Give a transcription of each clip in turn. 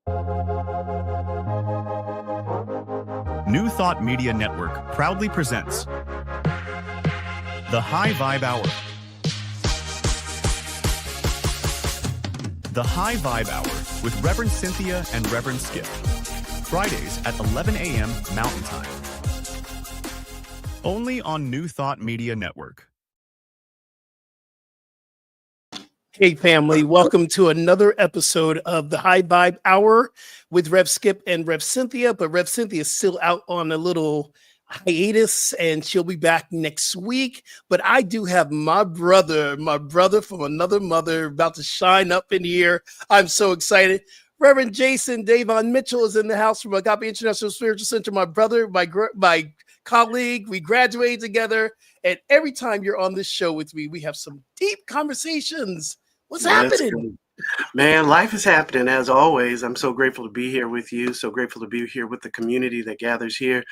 New Thought Media Network proudly presents The High Vibe Hour. The High Vibe Hour with Reverend Cynthia and Reverend Skip. Fridays at 11 a.m. Mountain Time. Only on New Thought Media Network. Hey family, welcome to another episode of the High Vibe Hour with Rev Skip and Rev Cynthia, but Rev Cynthia is still out on a little hiatus and she'll be back next week. But I do have my brother from another mother about to shine up in here. I'm so excited. Reverend Daveon Mitchell is in the house from Agape International Spiritual Center. My brother, my colleague, we graduated together. And every time you're on this show with me, we have some deep conversations. What's happening? Man, life is happening as always. I'm so grateful to be here with you. So grateful to be here with the community that gathers here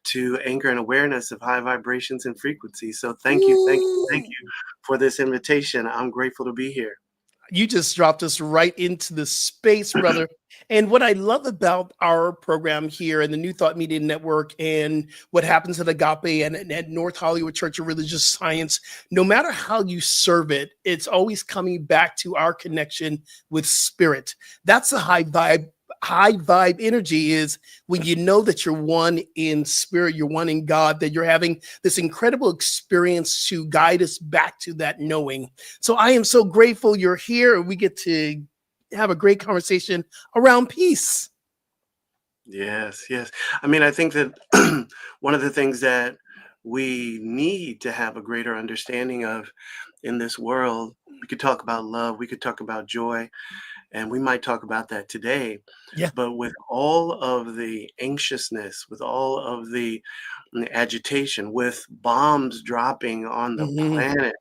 to anchor an awareness of high vibrations and frequencies. So thank you for this invitation. I'm grateful to be here. You just dropped us right into the space, brother. And what I love about our program here and the New Thought Media Network and what happens at Agape and at North Hollywood Church of Religious Science, no matter how you serve it, it's always coming back to our connection with spirit. That's the high vibe energy, is when you know that you're one in spirit, you're one in God, that you're having this incredible experience to guide us back to that knowing. So I am so grateful you're here and we get to have a great conversation around peace. Yes. I mean, I think that one of the things that we need to have a greater understanding of in this world, we could talk about love, we could talk about joy, and we might talk about that today. Yeah. But with all of the anxiousness, with all of the agitation, with bombs dropping on the planet,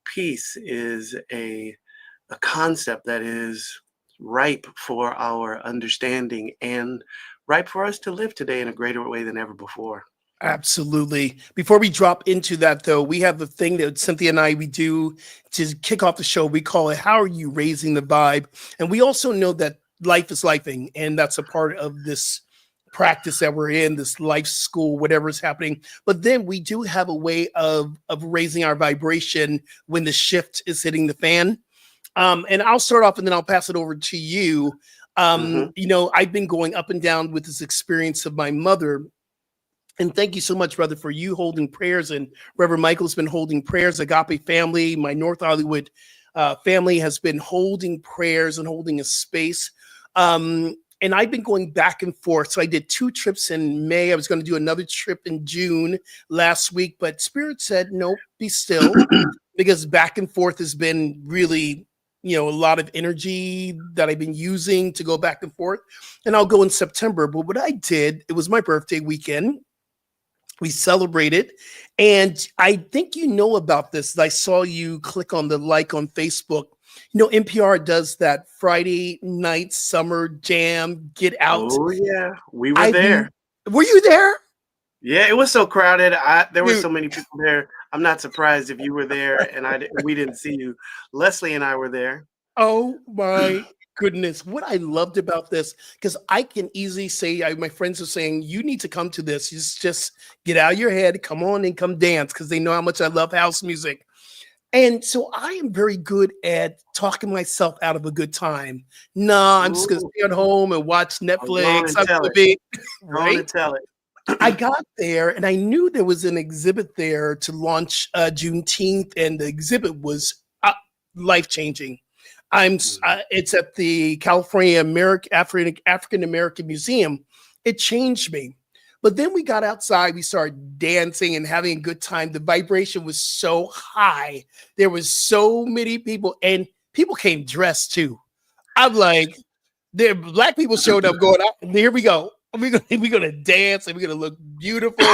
peace is a concept that is ripe for our understanding and ripe for us to live today in a greater way than ever before. Absolutely. Before we drop into that, though, we have the thing that Cynthia and we do to kick off the show. We call it, How Are You Raising the Vibe? And we also know that life is lifing, and that's a part of this practice that we're in, this life school, whatever is happening. But then we do have a way of raising our vibration when the shift is hitting the fan. And I'll start off and then I'll pass it over to you. You know, I've been going up and down with this experience of my mother. And thank you so much, brother, for you holding prayers. And Reverend Michael's been holding prayers. Agape family, my North Hollywood family has been holding prayers and holding a space. And I've been going back and forth. So I did 2 trips in May. I was going to do another trip in June last week, but Spirit said, nope, be still, because back and forth has been really, a lot of energy that I've been using to go back and forth. And I'll go in September. But what I did, it was my birthday weekend. We celebrated, and I think you know about this. I saw you click on the like on Facebook. NPR does that Friday night summer jam, get out. Oh, yeah. We were there. Were you there? Yeah, it was so crowded. There were so many people there. I'm not surprised if you were there and we didn't see you. Leslie and I were there. Oh, my goodness. What I loved about this, because I can easily say, my friends are saying, you need to come to this. Just get out of your head, come on and come dance, because they know how much I love house music. And so I am very good at talking myself out of a good time. I'm just going to stay at home and watch Netflix. I'm going to be right. Tell it. I got there and I knew there was an exhibit there to launch Juneteenth, and the exhibit was life-changing. It's at the California African American Museum. It changed me. But then we got outside, we started dancing and having a good time. The vibration was so high. There was so many people, and people came dressed too. I'm like, Black people showed up going out, and here we go. We're gonna dance and we're gonna look beautiful.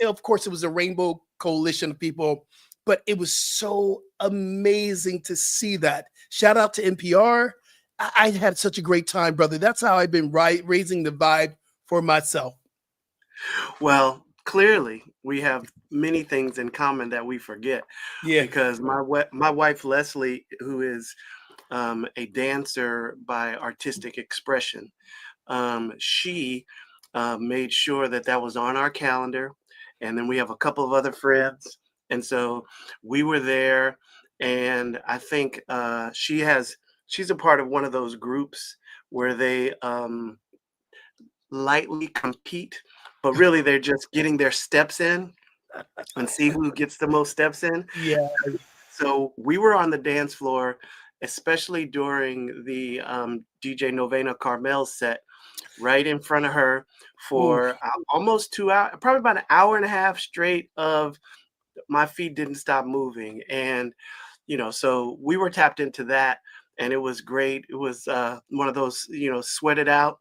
Of course, it was a rainbow coalition of people, but it was so amazing to see that. Shout out to NPR. I had such a great time, brother. That's how I've been raising the vibe for myself. Well, clearly we have many things in common that we forget. Yeah. Because my wife Leslie, who is a dancer by artistic expression. She made sure that that was on our calendar. And then we have a couple of other friends. And so we were there. And I think she's a part of one of those groups where they lightly compete, but really they're just getting their steps in and see who gets the most steps in. Yeah. So we were on the dance floor, especially during the DJ Novena Carmel's set, right in front of her Ooh. for almost 2 hours, probably about an hour and a half straight of my feet didn't stop moving. And, so we were tapped into that and it was great. It was one of those, sweat it out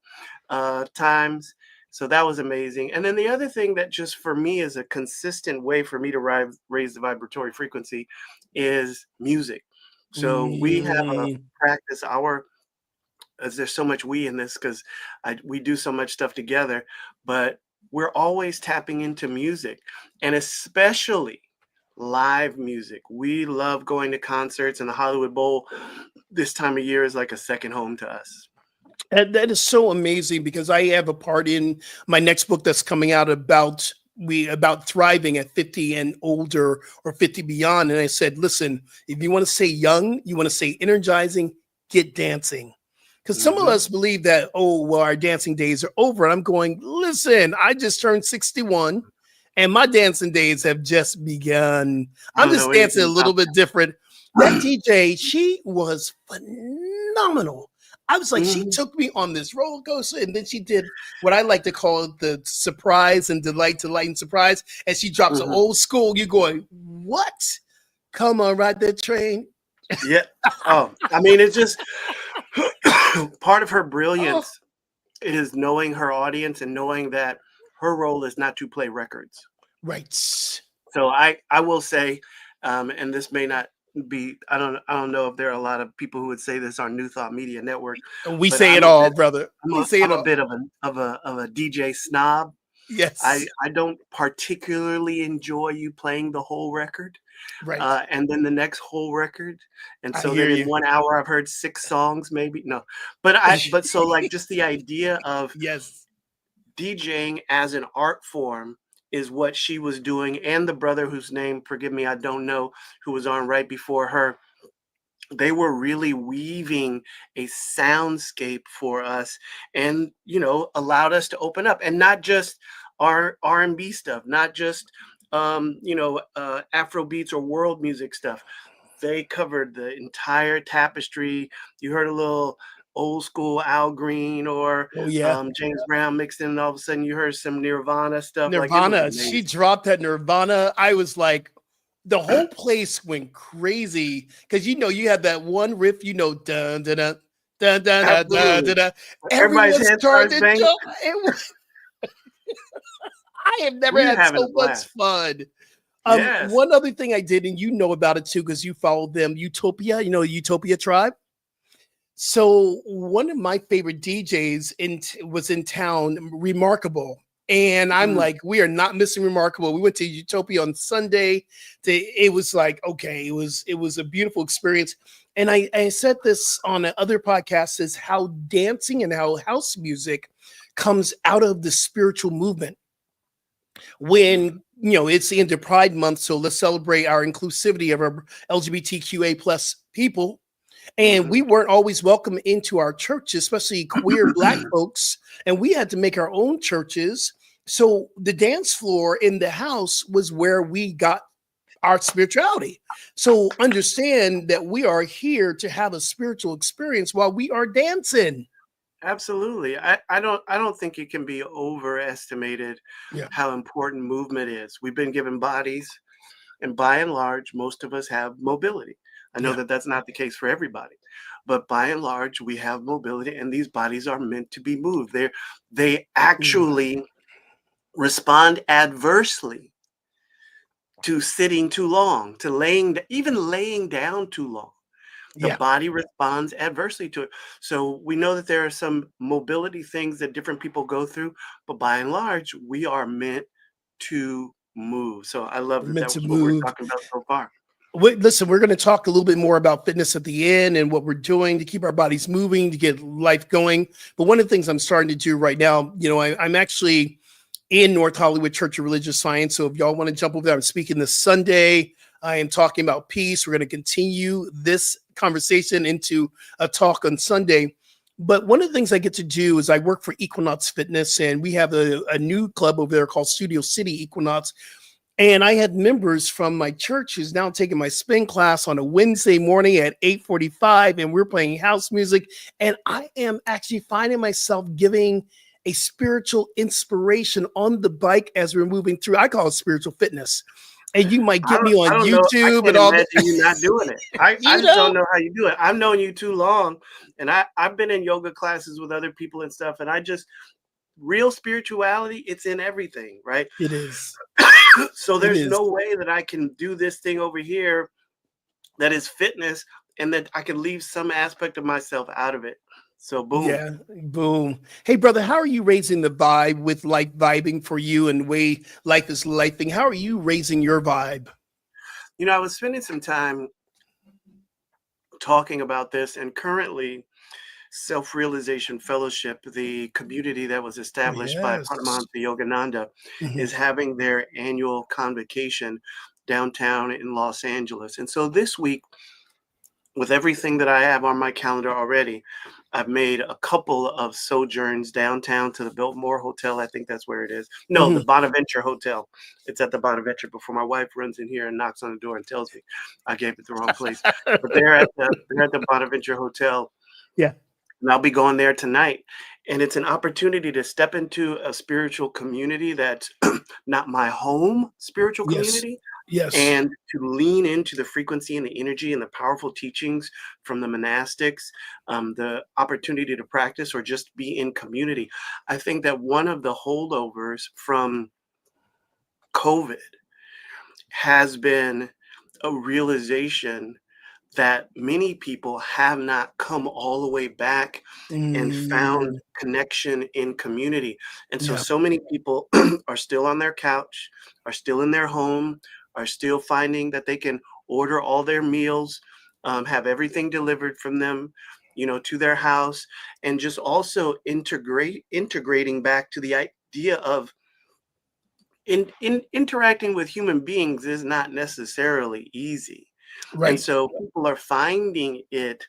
times. So that was amazing. And then the other thing that just for me is a consistent way for me to raise the vibratory frequency is music. So we have a Mm. practice as there's so much we in this because we do so much stuff together, but we're always tapping into music and especially live music. We love going to concerts and the Hollywood Bowl this time of year is like a second home to us. And that is so amazing because I have a part in my next book that's coming out about thriving at 50 and older or 50 beyond. And I said, listen, if you want to stay young, you want to stay energizing, get dancing. Because some of us believe that, oh, well, our dancing days are over. And I'm going, listen, I just turned 61 and my dancing days have just begun. I'm just dancing a little bit different. That DJ, she was phenomenal. I was like, she took me on this roller coaster, and then she did what I like to call the surprise and delight and surprise. And she drops an old school. You're going, what? Come on, ride that train. Yeah. Oh, I mean, it's just part of her brilliance is knowing her audience and knowing that her role is not to play records. Right. So I will say, and this may not be, I don't know if there are a lot of people who would say this on New Thought Media Network. We say it all, brother. I'm a bit of a DJ snob. Yes. I don't particularly enjoy you playing the whole record. Right. And then the next whole record. And so hear then in you. 1 hour I've heard 6 songs, maybe. No. But so like just the idea of yes, DJing as an art form is what she was doing. And the brother whose name, forgive me, I don't know, who was on right before her. They were really weaving a soundscape for us and, allowed us to open up and not just our R&B stuff, not just, Afro beats or world music stuff. They covered the entire tapestry. You heard a little old school Al Green or James Brown mixed in, and all of a sudden you heard some Nirvana stuff. Nirvana. She dropped that Nirvana. I was like, the whole place went crazy because you had that one riff, dun dun dun dun dun dun dun dun. Everyone started to jump. I have never had so much fun. Yes. One other thing I did, and you know about it too, because you followed them, Utopia, Utopia Tribe. So one of my favorite DJs was in town, Remarkable. And I'm like, we are not missing Remarkable. We went to Utopia on Sunday. It was like, okay, it was a beautiful experience. And I said this on other podcasts is how dancing and how house music comes out of the spiritual movement. When, it's the end of Pride Month, so let's celebrate our inclusivity of our LGBTQA plus people. And we weren't always welcome into our churches, especially queer Black folks. And we had to make our own churches. So the dance floor in the house was where we got our spirituality. So understand that we are here to have a spiritual experience while we are dancing. Absolutely. I don't think it can be overestimated how important movement is. We've been given bodies, and by and large, most of us have mobility. I know that that's not the case for everybody, but by and large, we have mobility, and these bodies are meant to be moved. They actually respond adversely to sitting too long, to even laying down too long. The body responds adversely to it. So we know that there are some mobility things that different people go through, but by and large, we are meant to move. So I love that. That's what we're talking about so far. Listen, we're going to talk a little bit more about fitness at the end and what we're doing to keep our bodies moving, to get life going. But one of the things I'm starting to do right now, I'm actually in North Hollywood Church of Religious Science. So if y'all want to jump over there, I'm speaking this Sunday. I am talking about peace. We're going to continue this conversation into a talk on Sunday. But one of the things I get to do is I work for Equinox Fitness, and we have a new club over there called Studio City Equinox. And I had members from my church who's now taking my spin class on a Wednesday morning at 8:45, and we're playing house music. And I am actually finding myself giving a spiritual inspiration on the bike as we're moving through. I call it spiritual fitness. And you might get me on I don't know. I YouTube can't and all that. imagine you not doing it. I just don't know how you do it. I've known you too long, and I've been in yoga classes with other people and stuff, and real spirituality, it's in everything, right? It is. So there's no way that I can do this thing over here that is fitness and that I can leave some aspect of myself out of it. So boom. Yeah, boom. Hey, brother, how are you raising the vibe with life vibing for you and way life is lifing? How are you raising your vibe? I was spending some time talking about this, and currently Self-Realization Fellowship, the community that was established by Paramahansa Yogananda, is having their annual convocation downtown in Los Angeles. And so this week, with everything that I have on my calendar already, I've made a couple of sojourns downtown to the Biltmore Hotel. I think that's where it is. No, the Bonaventure Hotel. It's at the Bonaventure before my wife runs in here and knocks on the door and tells me I gave it the wrong place. But they're at the Bonaventure Hotel. Yeah. And I'll be going there tonight. And it's an opportunity to step into a spiritual community that's not my home spiritual community. Yes. And to lean into the frequency and the energy and the powerful teachings from the monastics, the opportunity to practice or just be in community. I think that one of the holdovers from COVID has been a realization that many people have not come all the way back and found connection in community. And so many people are still on their couch, are still in their home, are still finding that they can order all their meals, have everything delivered from them, to their house, and just also integrating back to the idea of in interacting with human beings is not necessarily easy. Right. And so people are finding it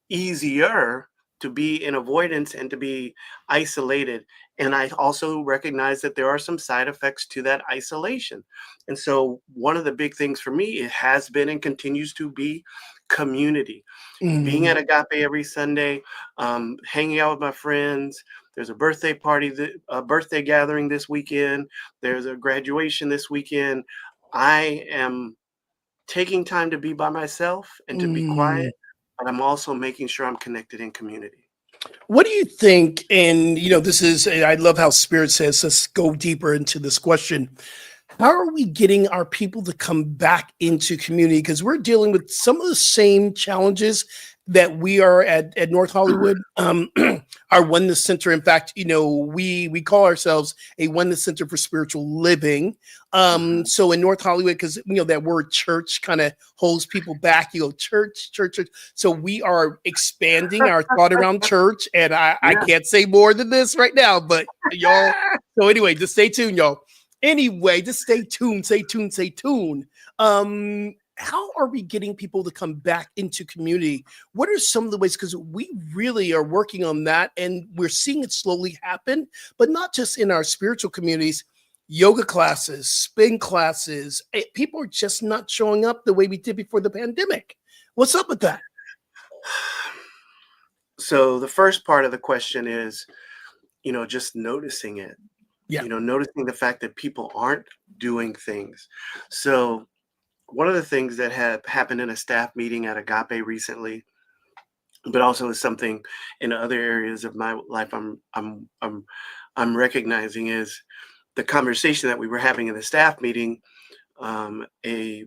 easier to be in avoidance and to be isolated. And I also recognize that there are some side effects to that isolation. And so one of the big things for me, it has been and continues to be community. Being at Agape every Sunday, hanging out with my friends. There's a birthday party, a birthday gathering this weekend. There's a graduation this weekend. I am taking time to be by myself and to be quiet, but I'm also making sure I'm connected in community. What do you think? And, I love how Spirit says, let's go deeper into this question. How are we getting our people to come back into community? Because we're dealing with some of the same challenges that we are at North Hollywood, our Oneness Center. In fact, we call ourselves a Oneness Center for Spiritual Living. So in North Hollywood, because that word church kind of holds people back. You go church. So we are expanding our thought around church, and I can't say more than this right now, but y'all. So anyway, just stay tuned, y'all. Anyway, just stay tuned. How are we getting people to come back into community? What are some of the ways? Because we really are working on that, and we're seeing it slowly happen, but not just in our spiritual communities, yoga classes, spin classes. People are just not showing up the way we did before the pandemic. What's up with that? So the first part of the question is, just noticing it. Yeah. Noticing the fact that people aren't doing things. So one of the things that have happened in a staff meeting at Agape recently, but also is something in other areas of my life I'm recognizing, is the conversation that we were having in the staff meeting. A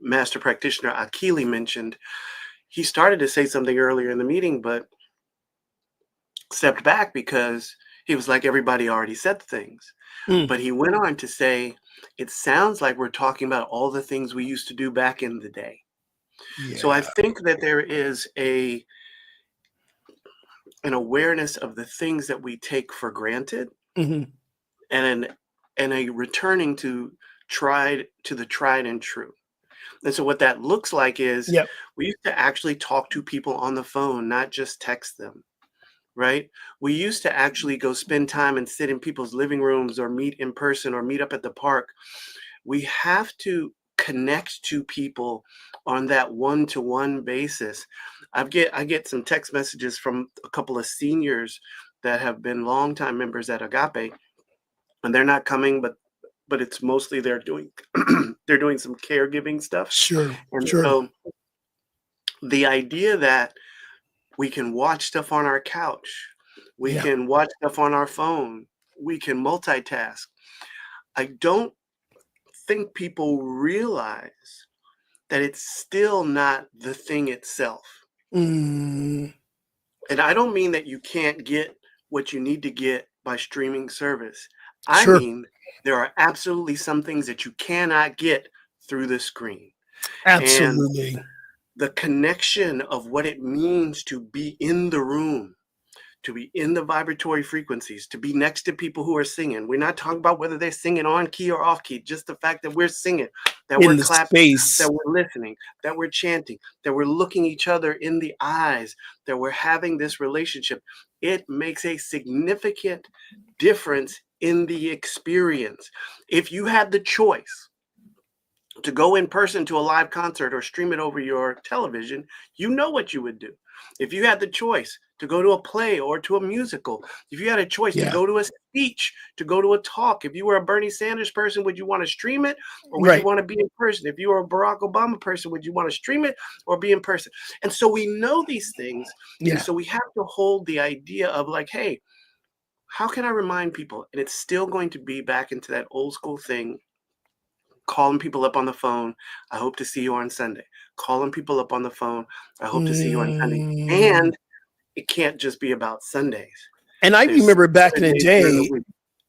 master practitioner, Akili, mentioned he started to say something earlier in the meeting, but stepped back because he was like, everybody already said things. But he went on to say it sounds like we're talking about all the things we used to do back in the day. So I Yeah. think that there is an awareness of the things that we take for granted, Hmm. and a returning to the tried and true. And so what that looks like is Yep. we used to actually talk to people on the phone, not just text them, right? We used to actually go spend time and sit in people's living rooms or meet in person or meet up at the park. We have to connect to people on that one-to-one basis. I get some text messages from a couple of seniors that have been longtime members at Agape, and they're not coming, but it's mostly they're doing they're doing some caregiving stuff. Sure. And Sure. so the idea that we can watch stuff on our couch, we Yeah. can watch stuff on our phone, we can multitask. I don't think people realize that it's still not the thing itself. Mm, And I don't mean that you can't get what you need to get by streaming service. I sure. mean, there are absolutely some things that you cannot get through the screen. And Absolutely. the connection of what it means to be in the room, to be in the vibratory frequencies, to be next to people who are singing. We're not talking about whether they're singing on key or off key, just the fact that we're singing, that In we're the clapping, space. that we're listening, that we're chanting, that we're looking each other in the eyes, that we're having this relationship. It makes a significant difference in the experience. If you had the choice to go in person to a live concert or stream it over your television, you know what you would do. If you had the choice to go to a play or to a musical, if you had a choice to Yeah. go to a speech, to go to a talk, if you were a Bernie Sanders person, would you want to stream it or would you Right. want to be in person? If you were a Barack Obama person, would you want to stream it or be in person? And so we know these things. And Yeah. so we have to hold the idea of like, hey, how can I remind people? And it's still going to be back into that old school thing, calling people up on the phone. I hope to see you on Sunday. Calling people up on the phone. I hope to see you on Sunday. Mm. And it can't just be about Sundays. And I There's remember back in other the days during the day, week.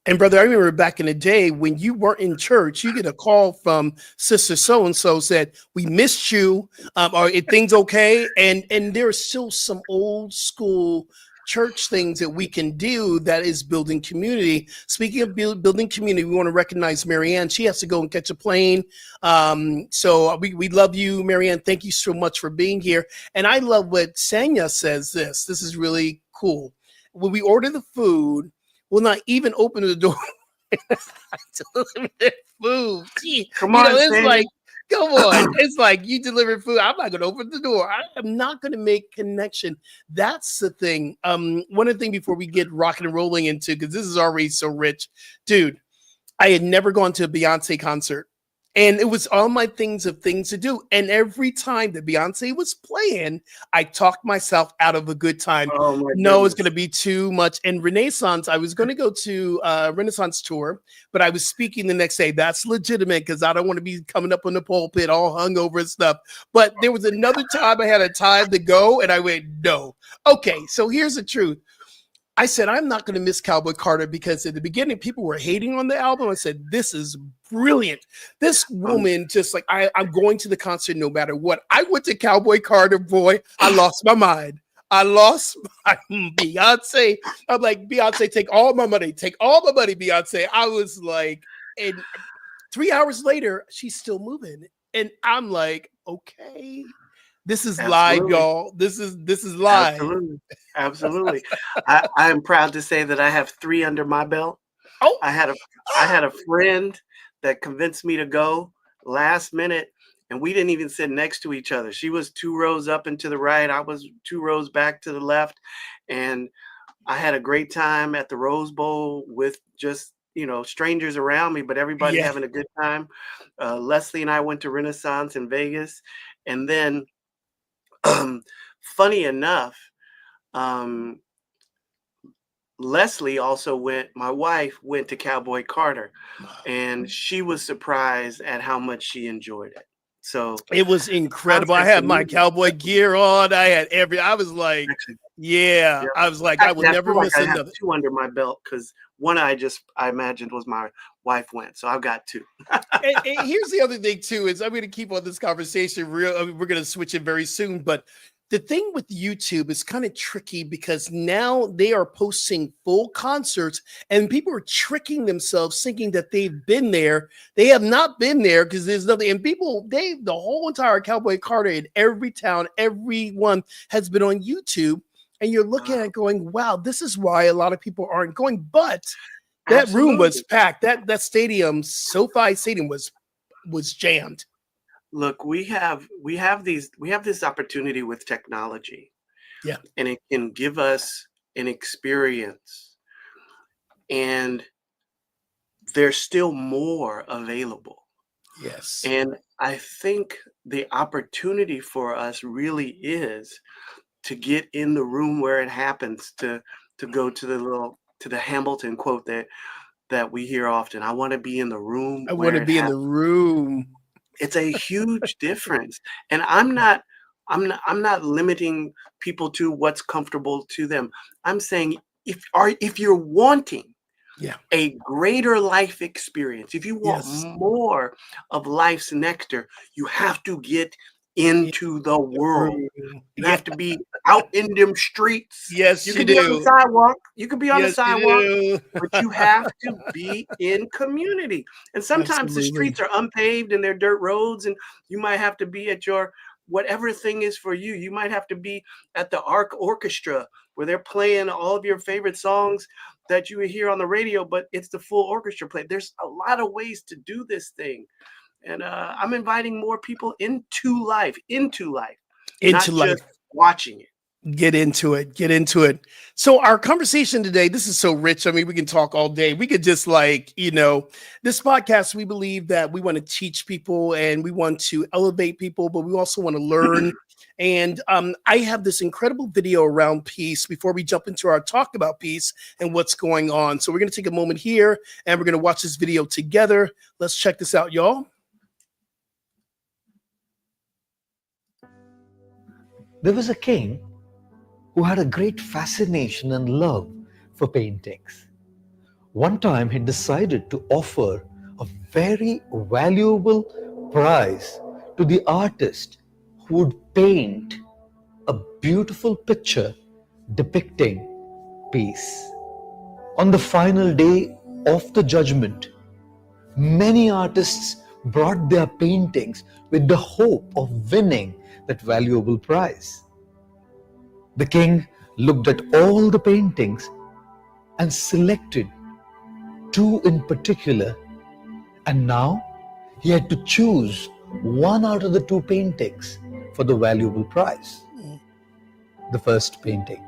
and brother, I remember back in the day when you weren't in church, you get a call from Sister So and So said, "We missed you. Are things okay?" And there are still some old school church things that we can do that is building community. Speaking of building community, we want to recognize Marianne. She has to go and catch a plane. So we love you, Marianne. Thank you so much for being here. And I love what Sanya says. This is really cool. When we order the food, will not even open the door to deliver their food. Gee, Come on, it's Sandy. like, come on. It's like you deliver food. I'm not going to open the door. I am not going to make connection. That's the thing. One of the things before we get rocking and rolling into, because this is already so rich, dude, I had never gone to a Beyonce concert. And it was on my things to do. And every time that Beyonce was playing, I talked myself out of a good time. Oh my No, it's goodness. going to be too much. And Renaissance, I was going to go to a Renaissance tour, but I was speaking the next day. That's legitimate because I don't want to be coming up on the pulpit all hungover and stuff. But there was another time I had a time to go, and I went, no. Okay, so here's the truth. I said, I'm not going to miss Cowboy Carter because at the beginning, people were hating on the album. I said, this is brilliant. This woman just like, I'm going to the concert no matter what. I went to Cowboy Carter, boy. I lost my mind. I lost my Beyonce. I'm like, Beyonce, take all my money. Take all my money, Beyonce. I was like, and 3 hours later, she's still moving. And I'm like, okay, this is live, Absolutely. y'all. This is live. Absolutely. Absolutely. I am proud to say that I have 3 under my belt. Oh, I had a friend that convinced me to go last minute, and we didn't even sit next to each other. She was 2 rows up and to the right. I was 2 rows back to the left, and I had a great time at the Rose Bowl with just, strangers around me, but everybody yeah. having a good time. Leslie and I went to Renaissance in Vegas, and then funny enough, um, Leslie also my wife went to Cowboy Carter, and she was surprised at how much she enjoyed it. So It was incredible. I concerts are had my music. cowboy gear on. I was like, Actually, Yeah, Yeah. I was like, I will Actually, I never feel like miss I have another. 2 under my belt because one I imagined was my wife went, so I've got 2. And here's the other thing too is I'm going to keep on this conversation real. I mean, we're going to switch it very soon, but the thing with YouTube is kind of tricky because now they are posting full concerts and people are tricking themselves thinking that they've been there. They have not been there because there's nothing. And people, the whole entire Cowboy Carter in every town, everyone has been on YouTube. And you're looking at it going, wow, this is why a lot of people aren't going. But that room was Absolutely. packed. That stadium, SoFi Stadium, was jammed. Look, we have this opportunity with technology, Yeah. and it can give us an experience, and there's still more available. Yes. And I think the opportunity for us really is to get in the room where it happens, to go to the Hamilton quote that we hear often. I want to be in the room I want where to it be in happens. the room. It's a huge difference. And Yeah. I'm not limiting people to what's comfortable to them. I'm saying if you're wanting Yeah. a greater life experience, if you want Yes. more of life's nectar, you have to get In into the the world. room. You Yeah. have to be out in them streets. You Yes, you can be on the do. sidewalk. You can be on the Yes, you sidewalk, do. but you have to be in community. And sometimes the Absolutely. streets are unpaved and they're dirt roads, and you might have to be at your whatever thing is for you. You might have to be at the Arc Orchestra where they're playing all of your favorite songs that you would hear on the radio, but it's the full orchestra play. There's a lot of ways to do this thing. And I'm inviting more people into life, Into not just life. watching it. Get into it. Get into it. So our conversation today, this is so rich. I mean, we can talk all day. We could just this podcast, we believe that we want to teach people and we want to elevate people, but we also want to learn. And I have this incredible video around peace before we jump into our talk about peace and what's going on. So we're going to take a moment here and we're going to watch this video together. Let's check this out, y'all. There was a king who had a great fascination and love for paintings. One time he decided to offer a very valuable prize to the artist who would paint a beautiful picture depicting peace. On the final day of the judgment, many artists brought their paintings with the hope of winning that valuable prize. The king looked at all the paintings and selected 2 in particular, and now he had to choose one out of the 2 paintings for the valuable prize. The first painting,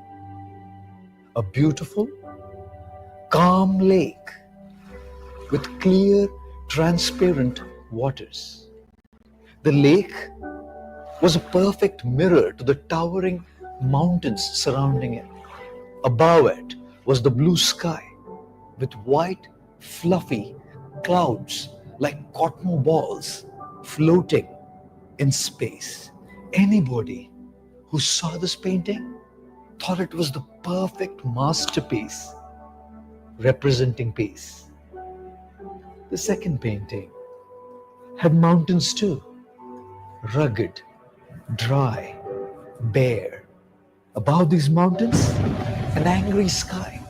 a beautiful, calm lake with clear, transparent waters. The lake was a perfect mirror to the towering mountains surrounding it. Above it was the blue sky with white, fluffy clouds like cotton balls floating in space. Anybody who saw this painting thought it was the perfect masterpiece representing peace. The second painting had mountains too, rugged, dry, bare. Above these mountains, an angry sky,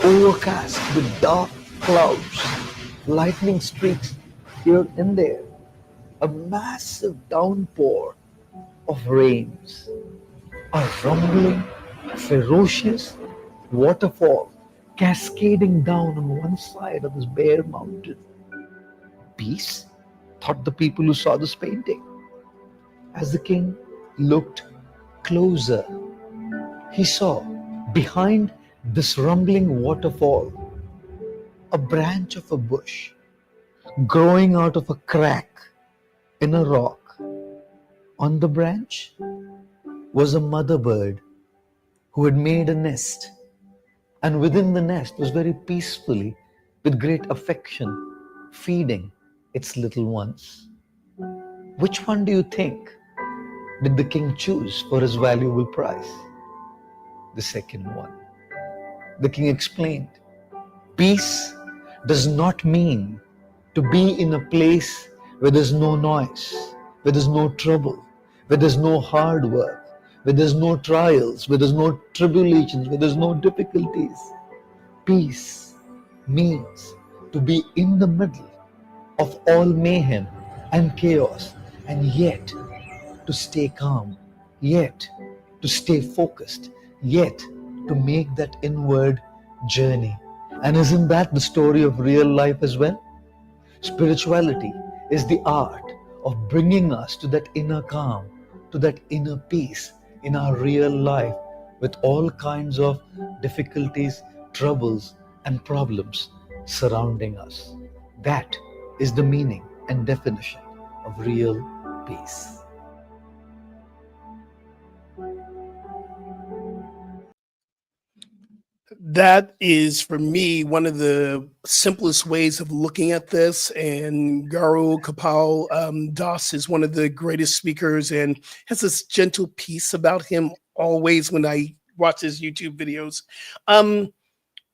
overcast with dark clouds, lightning streaks here and there, a massive downpour of rains, a rumbling, ferocious waterfall cascading down on one side of this bare mountain. Peace, thought the people who saw this painting. As the king looked closer, he saw behind this rumbling waterfall a branch of a bush growing out of a crack in a rock. On the branch was a mother bird who had made a nest, and within the nest was very peacefully, with great affection, feeding its little ones. Which one do you think did the king choose for his valuable prize? the second one. The king explained, peace does not mean to be in a place where there's no noise, where there's no trouble, where there's no hard work, where there's no trials, where there's no tribulations, where there's no difficulties. Peace means to be in the middle of all mayhem and chaos, and yet to stay calm, yet to stay focused, yet to make that inward journey. And isn't that the story of real life as well? Spirituality is the art of bringing us to that inner calm, to that inner peace in our real life with all kinds of difficulties, troubles, and problems surrounding us. That is the meaning and definition of real peace. That is, for me, one of the simplest ways of looking at this. And Garo Kapal Das is one of the greatest speakers and has this gentle peace about him always when I watch his YouTube videos.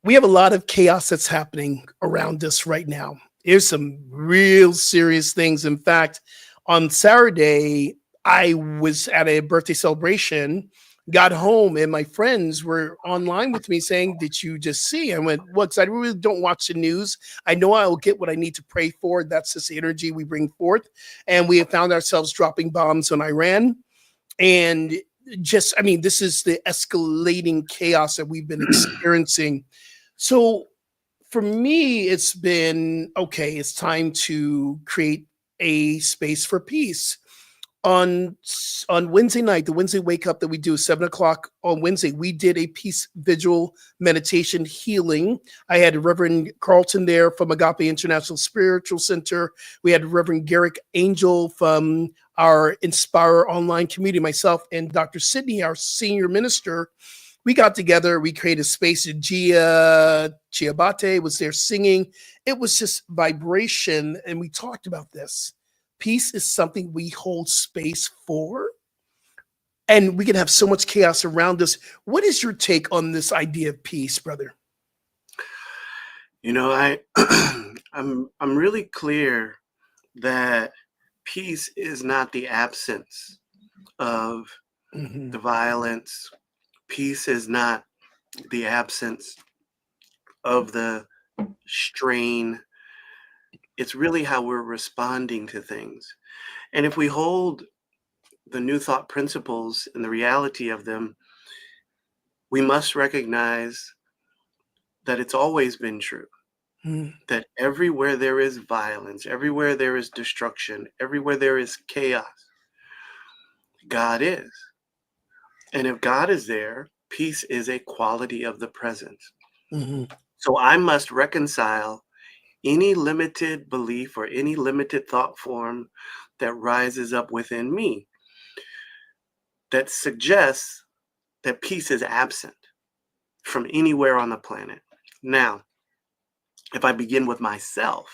We have a lot of chaos that's happening around us right now. There's some real serious things. In fact, on Saturday, I was at a birthday celebration, got home, and my friends were online with me saying, did you just see? I went, well, because I really don't watch the news. I know I will get what I need to pray for. That's just the energy we bring forth. And we have found ourselves dropping bombs on Iran. And just, I mean, this is the escalating chaos that we've been experiencing. So for me, it's been, okay, it's time to create a space for peace. On Wednesday night, the Wednesday wake up that we do 7:00 on Wednesday, we did a peace vigil meditation healing. I had Reverend Carlton there from Agape International Spiritual Center. We had Reverend Garrick Angel from our Inspire online community, myself and Dr. Sidney, our senior minister. We got together, we created a space. Gia Chiabate was there singing. It was just vibration, and we talked about this. Peace is something we hold space for, and we can have so much chaos around us. What is your take on this idea of peace, brother? You know, I'm really clear that peace is not the absence of the violence. Peace is not the absence of the strain. It's really how we're responding to things. And if we hold the New Thought principles and the reality of them, we must recognize that it's always been true. That everywhere there is violence, everywhere there is destruction, everywhere there is chaos, God is. And if God is there, peace is a quality of the present. So I must reconcile any limited belief or any limited thought form that rises up within me that suggests that peace is absent from anywhere on the planet. Now, if I begin with myself,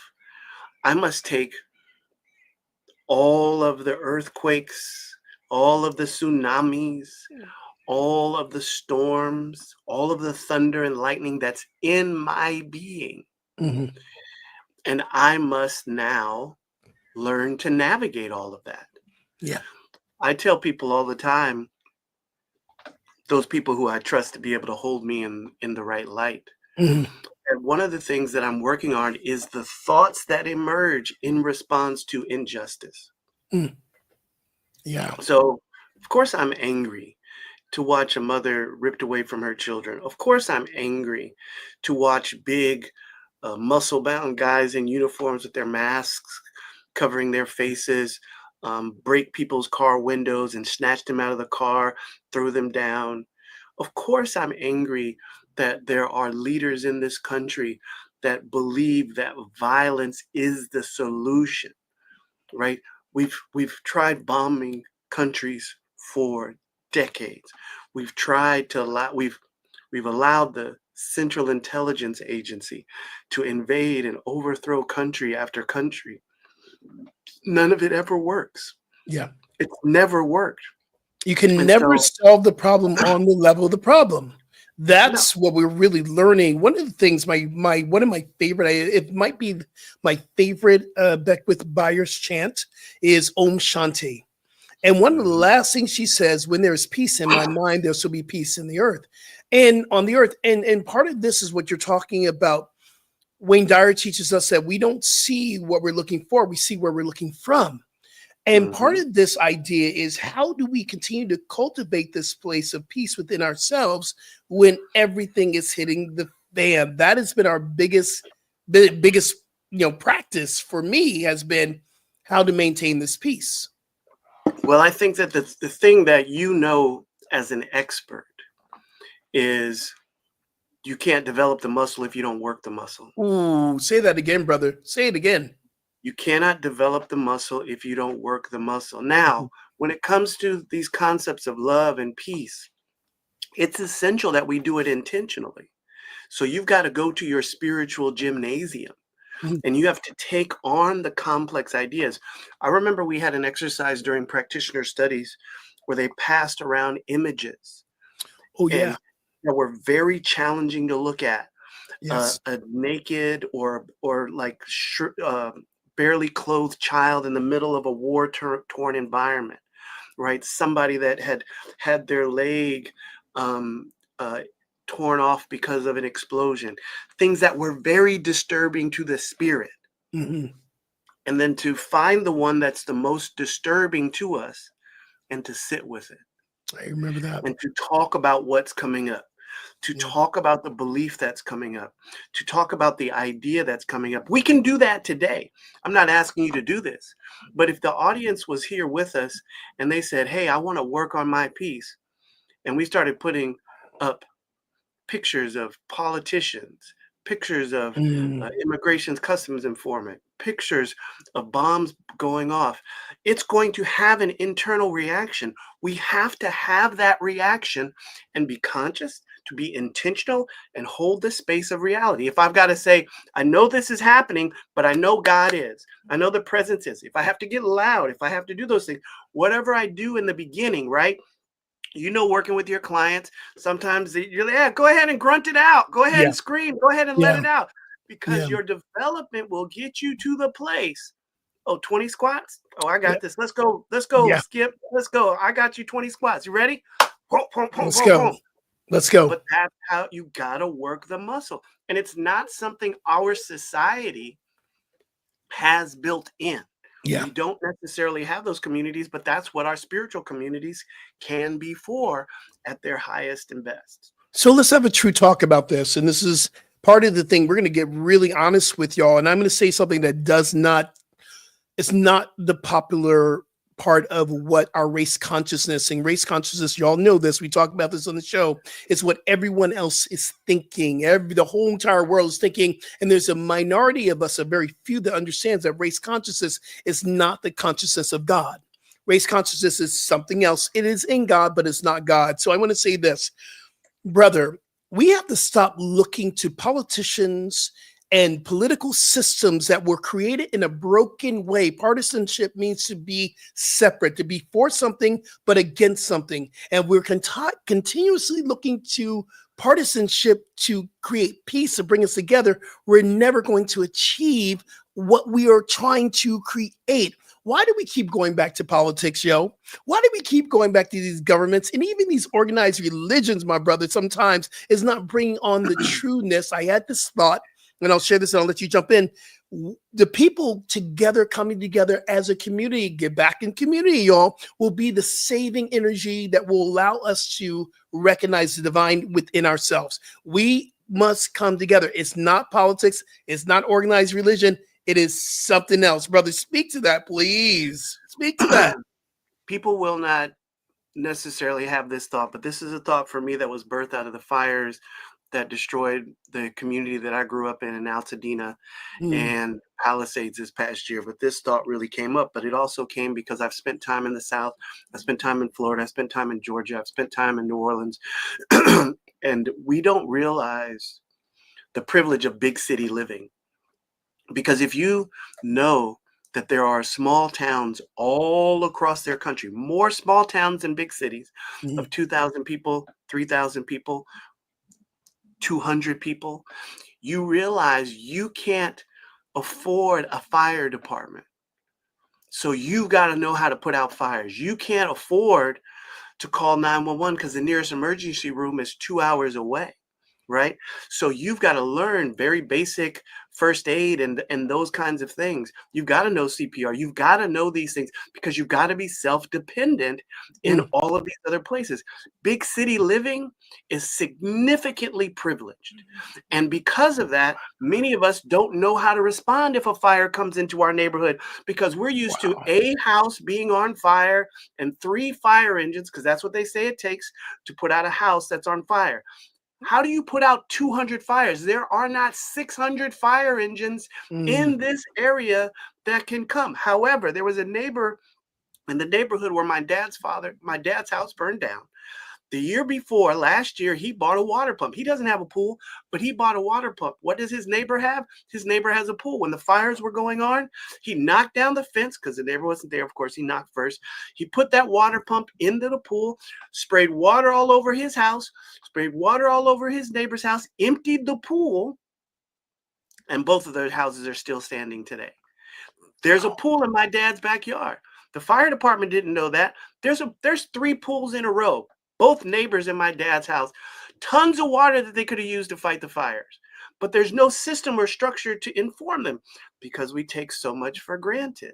I must take all of the earthquakes, all of the tsunamis, all of the storms, all of the thunder and lightning that's in my being. And I must now learn to navigate all of that. Yeah. I tell people all the time, those people who I trust to be able to hold me in the right light. And one of the things that I'm working on is the thoughts that emerge in response to injustice. Yeah. So, of course, I'm angry to watch a mother ripped away from her children. Of course, I'm angry to watch big muscle-bound guys in uniforms with their masks covering their faces, break people's car windows and snatch them out of the car, throw them down. Of course, I'm angry that there are leaders in this country that believe that violence is the solution, right? We've tried bombing countries for decades. We've tried to allow, we've allowed the Central Intelligence Agency to invade and overthrow country after country. None of it ever works. Yeah. It's never worked. You can And never so, solve the problem on the level of the problem. no. That's what we're really learning. One of the things, my one of my favorite, it might be my favorite Beckwith Byers chant is Om Shanti. And one of the Mhm. last things she says, when there's peace in my mind, there shall be peace in the earth. And on the earth. And part of this is what you're talking about. Wayne Dyer teaches us that we don't see what we're looking for, we see where we're looking from. And part Mhm. of this idea is how do we continue to cultivate this place of peace within ourselves when everything is hitting the fan? That has been our biggest practice for me has been how to maintain this peace. Well, I think that the thing that you know as an expert is you can't develop the muscle if you don't work the muscle. Ooh, say that again, brother. Say it again. You cannot develop the muscle if you don't work the muscle. Now, when it comes to these concepts of love and peace, it's essential that we do it intentionally. So you've got to go to your spiritual gymnasium Mhm. and you have to take on the complex ideas. I remember we had an exercise during practitioner studies where they passed around images Oh yeah. and that were very challenging to look at. Yes. A naked or like barely clothed child in the middle of a war torn environment, right? Somebody that had their leg um, uh, torn off because of an explosion. Things that were very disturbing to the spirit. Mhm. And then to find the one that's the most disturbing to us and to sit with it I remember that. and to talk about what's coming up, to Yeah. talk about the belief that's coming up, to talk about the idea that's coming up. We can do that today. I'm not asking you to do this, but if the audience was here with us and they said, hey, I want to work on my piece, and we started putting up pictures of politicians, pictures of Mm. immigration's customs informant, pictures of bombs going off. It's going to have an internal reaction. We have to have that reaction and be conscious, to be intentional, and hold the space of reality. If I've got to say, I know this is happening, but I know God is, I know the presence is. If I have to get loud, if I have to do those things, whatever I do in the beginning, right? Working with your clients, sometimes you're like, yeah, go ahead and grunt it out. Go ahead Yeah. and scream. Go ahead and let Yeah. it out because Yeah. your development will get you to the place. Oh, 20 squats. Oh, I Yeah. got this. Let's go. Let's go, Yeah. Skip. Let's go. I got you 20 squats. You ready? Boom, boom, boom, Let's boom, go. boom. Let's go. But that's how you got to work the muscle. And it's not something our society has built in. Yeah. We don't necessarily have those communities, but that's what our spiritual communities can be for at their highest and best. So let's have a true talk about this. And this is part of the thing. We're going to get really honest with y'all. And I'm going to say something that it's not the popular part of what our race consciousness and race consciousness, y'all know this. We talk about this on the show. It's what everyone else is thinking. The whole entire world is thinking. And there's a minority of us, a very few that understands that race consciousness is not the consciousness of God. Race consciousness is something else. It is in God, but it's not God. So I want to say this. Brother, we have to stop looking to politicians and political systems that were created in a broken way. Partisanship means to be separate, to be for something, but against something. And we're continuously looking to partisanship to create peace, to bring us together. We're never going to achieve what we are trying to create. Why do we keep going back to politics, yo? Why do we keep going back to these governments and even these organized religions, my brother, sometimes is not bringing on the trueness. I had this thought, and I'll share this and I'll let you jump in. The people together, coming together as a community, get back in community, y'all, will be the saving energy that will allow us to recognize the divine within ourselves. We must come together. It's not politics. It's not organized religion. It is something else. Brother, speak to that, please. Speak to that. People will not necessarily have this thought, but this is a thought for me that was birthed out of the fires that destroyed the community that I grew up in Altadena Mm, and Palisades this past year. But this thought really came up, but it also came because I've spent time in the South. I spent time in Florida. I spent time in Georgia. I've spent time in New Orleans. And we don't realize the privilege of big city living. Because if you know that there are small towns all across their country, more small towns than big cities of 2,000 people, 3,000 people, 200 people, you realize you can't afford a fire department. So you've got to know how to put out fires. You can't afford to call 911 because the nearest emergency room is 2 hours away, right? So you've got to learn very basic first aid and those kinds of things. You've got to know CPR. You've got to know these things because you've got to be self-dependent in all of these other places. Big city living is significantly privileged. And because of that, many of us don't know how to respond if a fire comes into our neighborhood because we're used to a house being on fire and 3 fire engines, because that's what they say it takes to put out a house that's on fire. How do you put out 200 fires? There are not 600 fire engines in this area that can come. However, there was a neighbor in the neighborhood where my dad's house burned down. The year before, last year, he bought a water pump. He doesn't have a pool, but he bought a water pump. What does his neighbor have? His neighbor has a pool. When the fires were going on, he knocked down the fence because the neighbor wasn't there. Of course, he knocked first. He put that water pump into the pool, sprayed water all over his house, sprayed water all over his neighbor's house, emptied the pool, and both of those houses are still standing today. There's a pool in my dad's backyard. The fire department didn't know that. There's 3 pools in a row. Both neighbors in my dad's house, tons of water that they could have used to fight the fires. But there's no system or structure to inform them because we take so much for granted.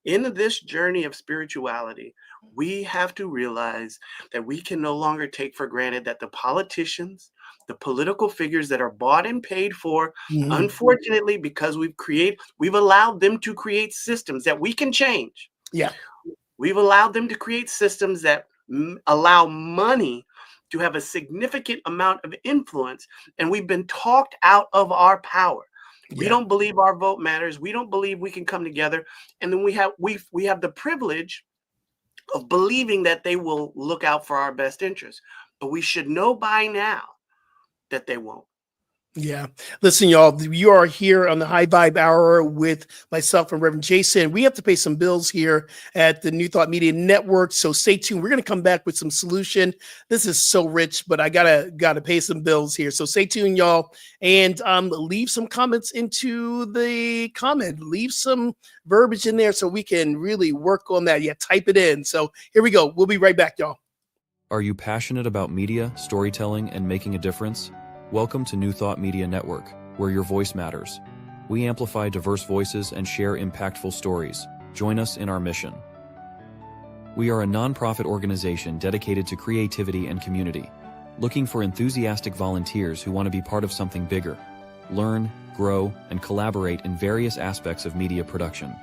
In this journey of spirituality, we have to realize that we can no longer take for granted that the politicians, the political figures that are bought and paid for, unfortunately, because we've allowed them to create systems that we can change. Yeah. We've allowed them to create systems that allow money to have a significant amount of influence, and we've been talked out of our power. We don't believe our vote matters. We don't believe we can come together, and then we have the privilege of believing that they will look out for our best interests, but we should know by now that they won't. Yeah. Listen, y'all, you are here on the High Vibe Hour with myself and Reverend Jason. We have to pay some bills here at the New Thought Media Network. So stay tuned. We're going to come back with some solution. This is so rich, but I gotta pay some bills here. So stay tuned, y'all. And leave some comments into the comment. Leave some verbiage in there so we can really work on that. Yeah, type it in. So here we go. We'll be right back, y'all. Are you passionate about media, storytelling, and making a difference? Welcome to New Thought Media Network, where your voice matters. We amplify diverse voices and share impactful stories. Join us in our mission. We are a nonprofit organization dedicated to creativity and community, looking for enthusiastic volunteers who want to be part of something bigger, learn, grow, and collaborate in various aspects of media production.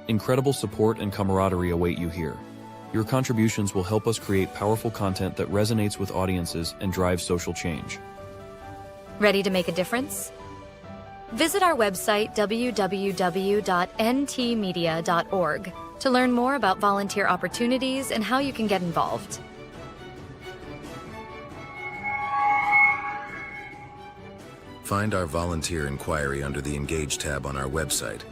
Incredible support and camaraderie await you here. Your contributions will help us create powerful content that resonates with audiences and drives social change. Ready to make a difference? Visit our website, www.ntmedia.org, to learn more about volunteer opportunities and how you can get involved. Find our volunteer inquiry under the Engage tab on our website,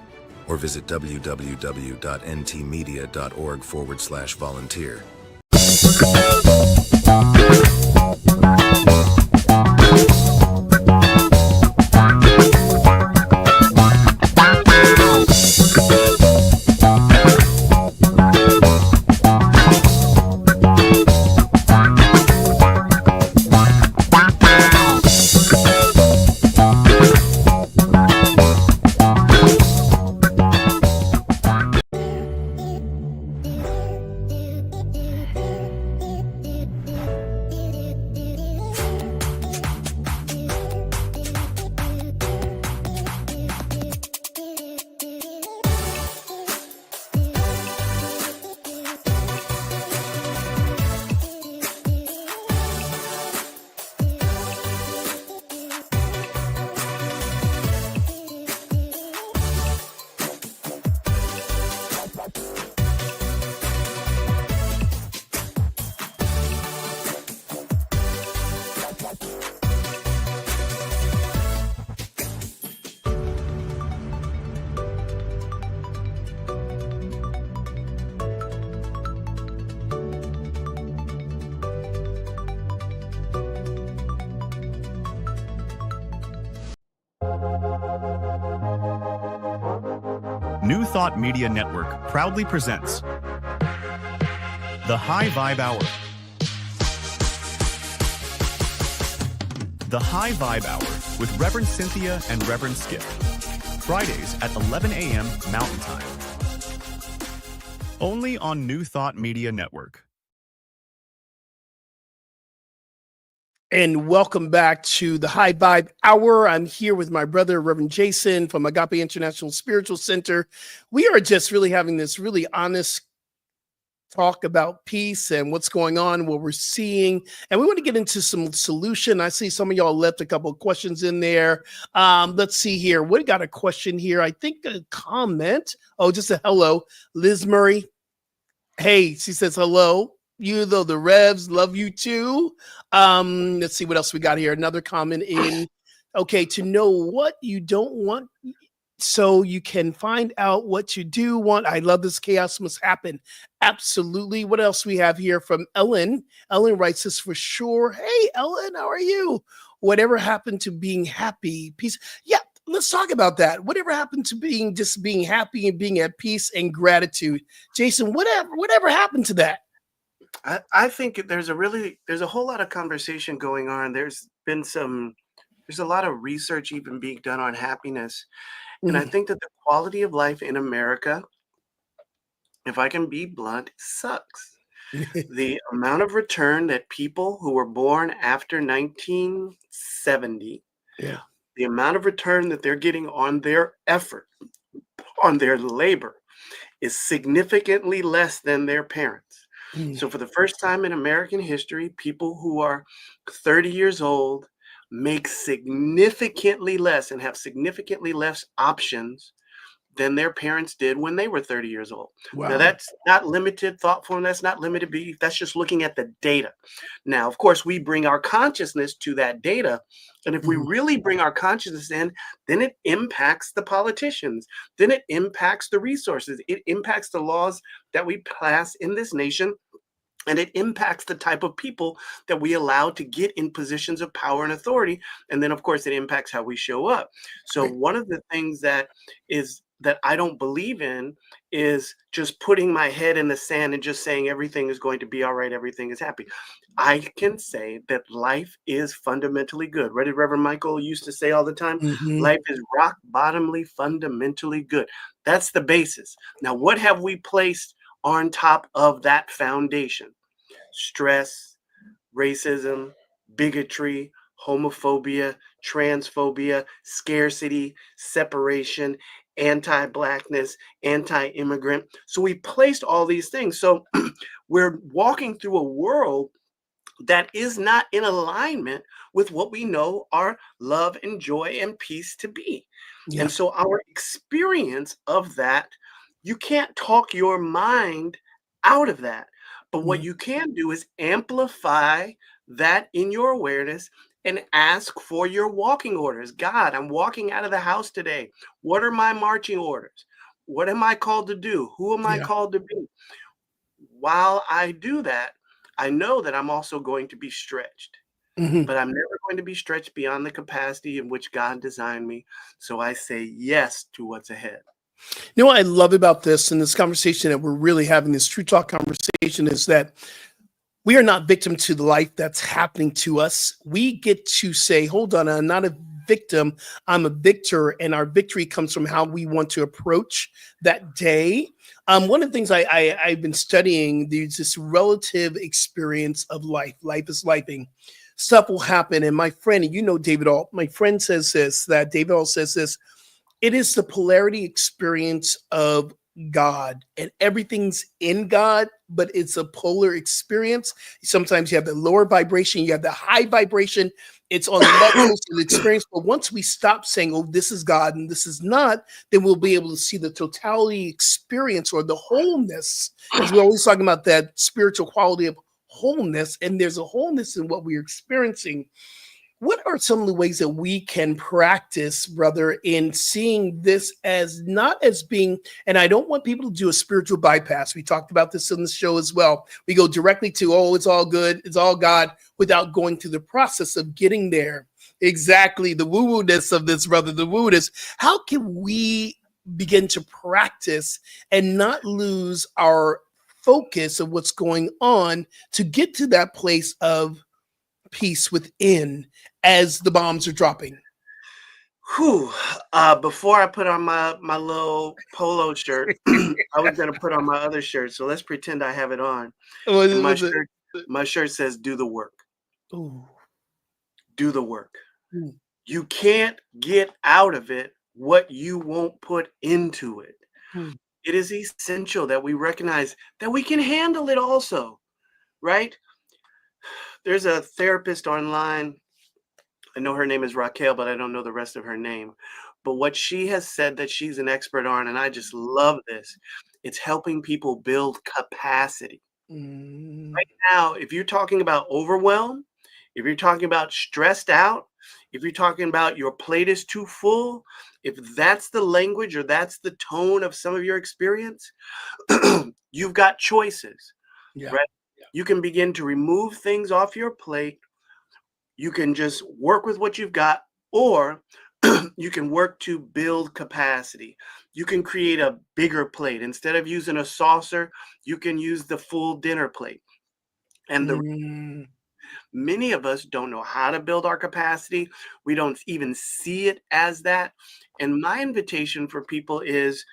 or visit www.ntmedia.org/volunteer. New Thought Media Network proudly presents The High Vibe Hour. The High Vibe Hour with Reverend Cynthia and Reverend Skip. Fridays at 11 a.m. Mountain Time. Only on New Thought Media Network. And welcome back to the High Vibe Hour. I'm here with my brother, Reverend Jason from Agape International Spiritual Center. We are just really having this really honest talk about peace and what's going on, what we're seeing. And we want to get into some solution. I see some of y'all left a couple of questions in there. Let's see here. We got a question here. I think a comment. Oh, just a hello. Liz Murray. Hey, she says hello. You though the Revs love you too. Let's see what else we got here. Another comment in. Okay, to know what you don't want so you can find out what you do want. I love this. Chaos must happen. Absolutely. What else we have here from Ellen? Ellen writes this for sure. Hey, Ellen, how are you? Whatever happened to being happy? Peace. Yeah, let's talk about that. Whatever happened to being happy and being at peace and gratitude? Jason, whatever happened to that? I think there's a whole lot of conversation going on. There's a lot of research even being done on happiness. And I think that the quality of life in America, if I can be blunt, sucks. The amount of return that people who were born after 1970, the amount of return that they're getting on their effort, on their labor, is significantly less than their parents. So for the first time in American history, people who are 30 years old make significantly less and have significantly less options than their parents did when they were 30 years old. Wow. Now, that's not limited thought form. That's not limited belief. That's just looking at the data. Now, of course, we bring our consciousness to that data. And if we really bring our consciousness in, then it impacts the politicians. Then it impacts the resources. It impacts the laws that we pass in this nation. And it impacts the type of people that we allow to get in positions of power and authority. And then, of course, it impacts how we show up. So one of the things that I don't believe in is just putting my head in the sand and just saying everything is going to be all right, everything is happy. I can say that life is fundamentally good. What did Reverend Michael used to say all the time? Life is rock bottomly, fundamentally good. That's the basis. Now, what have we placed on top of that foundation? Stress, racism, bigotry, homophobia, transphobia, scarcity, separation, anti-Blackness, anti-immigrant. So we placed all these things. So we're walking through a world that is not in alignment with what we know our love and joy and peace to be. Yeah. And so our experience of that, you can't talk your mind out of that. But what you can do is amplify that in your awareness and ask for your walking orders. God, I'm walking out of the house today. What are my marching orders? What am I called to do? Who am I called to be? While I do that, I know that I'm also going to be stretched. But I'm never going to be stretched beyond the capacity in which God designed me. So I say yes to what's ahead. You know what I love about this and this conversation that we're really having, this true talk conversation, is that we are not victim to the life that's happening to us. We get to say, hold on, I'm not a victim, I'm a victor. And our victory comes from how we want to approach that day. One of the things I've been studying, there's this relative experience of life. Life is lifing. Stuff will happen. And my friend, and you know David Alt, my friend says this, that David Alt says this, it is the polarity experience of God, and everything's in God, but it's a polar experience. Sometimes you have the lower vibration, you have the high vibration. It's on the levels of the experience. But once we stop saying, oh, this is God and this is not, then we'll be able to see the totality experience or the wholeness. Because we're always talking about that spiritual quality of wholeness, and there's a wholeness in what we're experiencing. What are some of the ways that we can practice, brother, in seeing this as not as being, and I don't want people to do a spiritual bypass. We talked about this in the show as well. We go directly to, oh, it's all good, it's all God, without going through the process of getting there. Exactly. The woo-woo-ness of this, brother, the woo-ness. How can we begin to practice and not lose our focus of what's going on to get to that place of peace within as the bombs are dropping? Whew. Before I put on my little polo shirt, I was gonna put on my other shirt. So let's pretend I have it on. And Was it? my shirt says, "Do the work. Ooh. Do the work." Ooh. You can't get out of it what you won't put into it. Ooh. It is essential that we recognize that we can handle it also, right? There's a therapist online. I know her name is Raquel, but I don't know the rest of her name. But what she has said that she's an expert on, and I just love this, it's helping people build capacity. Mm. Right now, if you're talking about overwhelm, if you're talking about stressed out, if you're talking about your plate is too full, if that's the language or that's the tone of some of your experience, you've got choices, Yeah. right? You can begin to remove things off your plate. You can just work with what you've got, or you can work to build capacity. You can create a bigger plate. Instead of using a saucer, you can use the full dinner plate. And many of us don't know how to build our capacity. We don't even see it as that. And my invitation for people is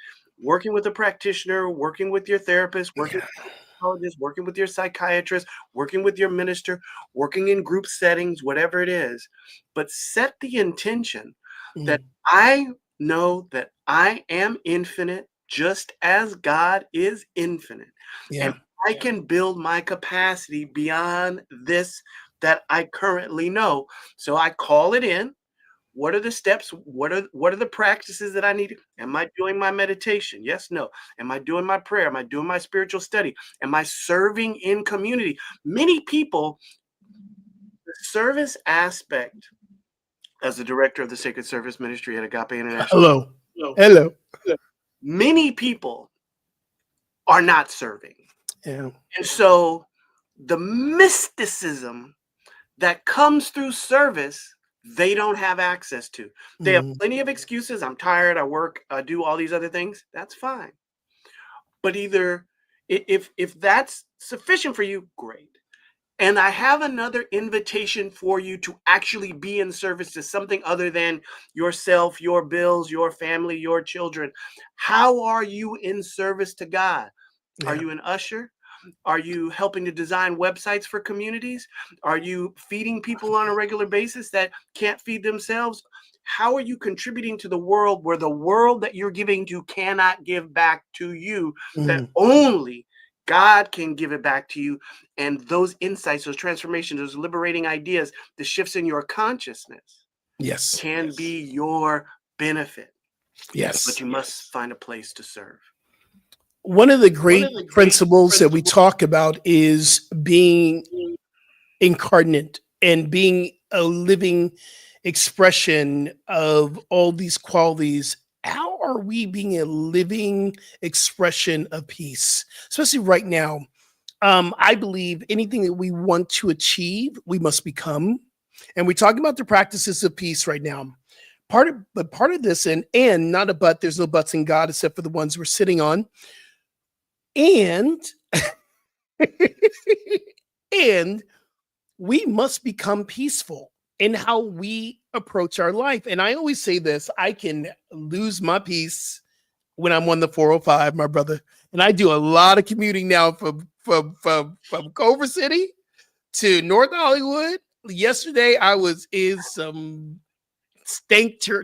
working with a practitioner, working with your therapist, working with your psychologist, working with your psychiatrist, working with your minister, working in group settings, whatever it is. But set the intention that I know that I am infinite just as God is infinite. Yeah. And I can build my capacity beyond this that I currently know. So I call it in. What are the steps? What are the practices that I need? Am I doing my meditation? Yes, no. Am I doing my prayer? Am I doing my spiritual study? Am I serving in community? Many people, the service aspect, as the director of the Sacred Service Ministry at Agape International. Hello. Many people are not serving. Yeah. And so the mysticism that comes through service, they don't have access to. They have plenty of excuses. I'm tired. I work. I do all these other things. That's fine. But either if that's sufficient for you, great. And I have another invitation for you to actually be in service to something other than yourself, your bills, your family, your children. How are you in service to God? Are you an usher? Are you helping to design websites for communities? Are you feeding people on a regular basis that can't feed themselves? How are you contributing to the world where the world that you're giving to cannot give back to you, that only God can give it back to you? And those insights, those transformations, those liberating ideas, the shifts in your consciousness can be your benefit. Yes. But you must find a place to serve. One of the great principles that we talk about is being incarnate and being a living expression of all these qualities. How are we being a living expression of peace, especially right now? I believe anything that we want to achieve, we must become. And we're talking about the practices of peace right now. Part of this, and not a but, there's no buts in God except for the ones we're sitting on. And and we must become peaceful in how we approach our life. And I always say this, I can lose my peace when I'm on the 405, my brother. And I do a lot of commuting now from Culver City to North Hollywood. Yesterday I was in some